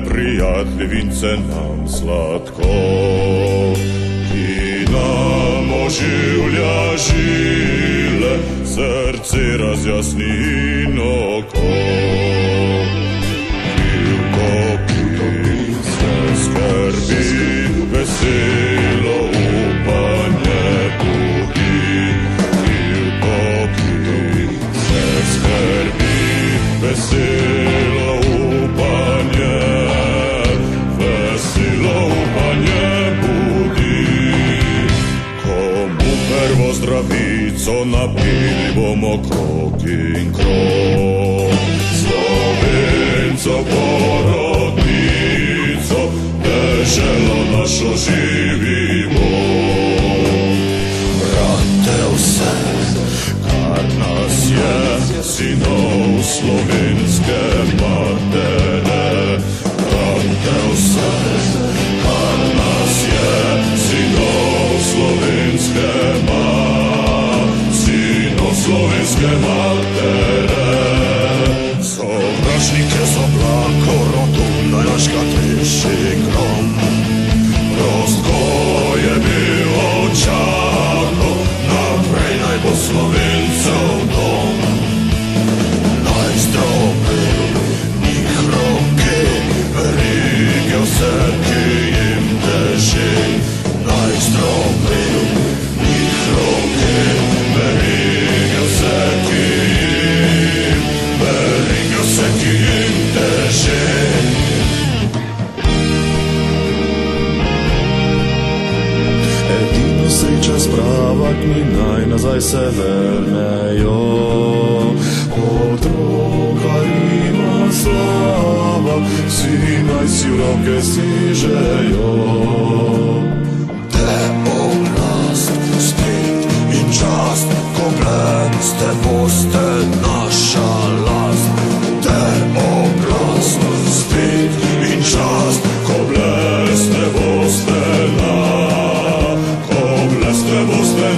prijatelji, vince nam sladko, ki nam oživlja žile, srce razjasni in oko. Ki se skrbi, veselo upanje budi. Ki se skrbi, veselo upanje, veselo upanje budi. Komu prvo zdravico napili bomo krog in krog, Slovenco porodnico, deželo našo živimo. Brate, vse, kar nas je, sinov slovenske matere. Brate, vse, kar nas je, sinov slovenske matere. Sovražnike z oblakov rotunda naš katejši grom, Rostko je bil očakov, naprej naj bo Slovencev dom. Naj zdrobil njih roke, verige vse, ki jim teži. Naj zdrobil njih roke, verige vse, ki jim teži. Edino sreča sprava, ki naj nazaj se vrnejo. Otroka ima slava, vsi naj si v roke stižejo. Te oblast, spet in čast, ko bleste boste naša last. Te oblast, spet in čast, ko bleste boste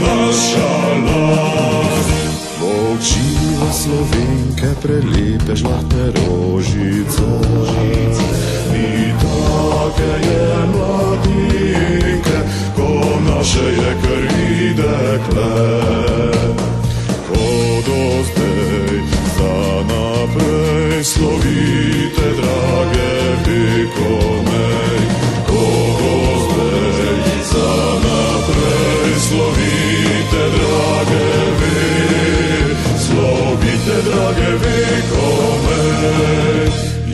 naša last. Molčive Slovenke, prelepe žlahtne rožice, ni take je mladinke, ko naše je krvi dekle. Ko do zdaj za naprej slovite, drage vekomej. Ko do zdaj za naprej slovite, drage vekomej.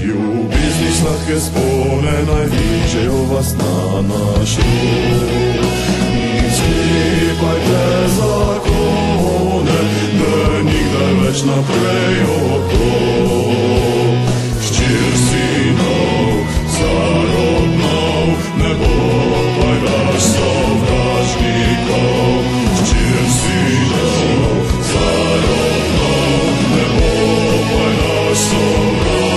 Ljubezni sladke spone naj vičejo vas na naš rok. In sklepajte zakone, da nikdaj več naprej otrok. Ščir sinov, zarodnov, ne bo pajdaš sovražnikov. Ščir sinov, zarodnov, ne bo pajdaš sovražnikov.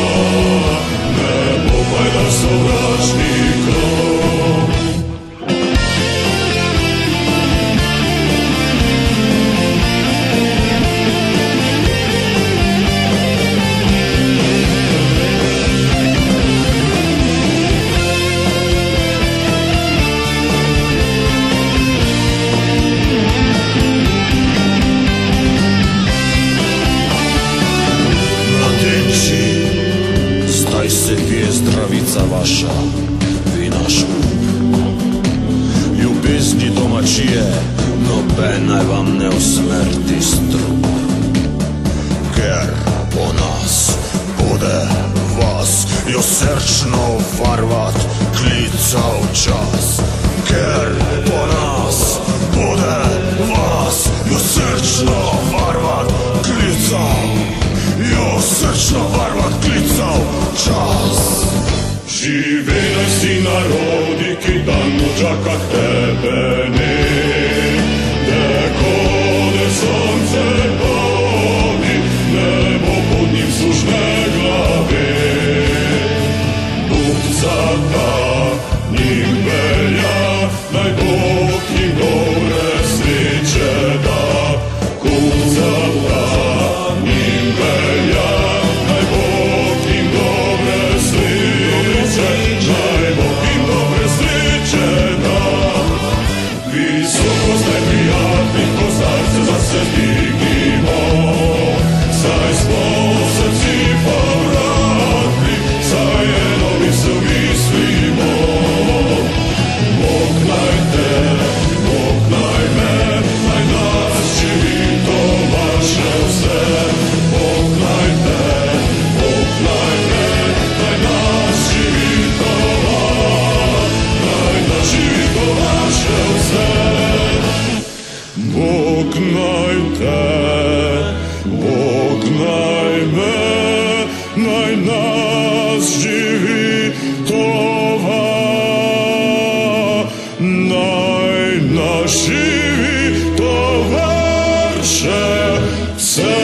Zdaj se pije zdravica vaša, vi naš up. Ljubezni domačije, noben naj vam ne usmrti strup. Ker po nas bude vas jo srčno varvat klical čas. Ker po nas bude vas jo srčno varvat klical. Jo srčno varvat klical čas. Živelj si narodi, ki dan čaka tebe ne. Dekode sonce podi, nebo pod njim sužne glave. Kupca ta njim velja, naj Bog njim dobre sreče da. Kupca ta njim velja, naj Bog njim dobre sreče Poznaj prijatnih, ko starce zase dignimo, saj smo srci povratni, saj eno misel mislimo. Bog naj te, Bog naj me, naj nas živi to vaše vse. Bog naj te, Bog naj me, naj nas živi to vaše vse. Bog naj te, Bog naj me, naj nas živi to naj nas živi to vaše vse.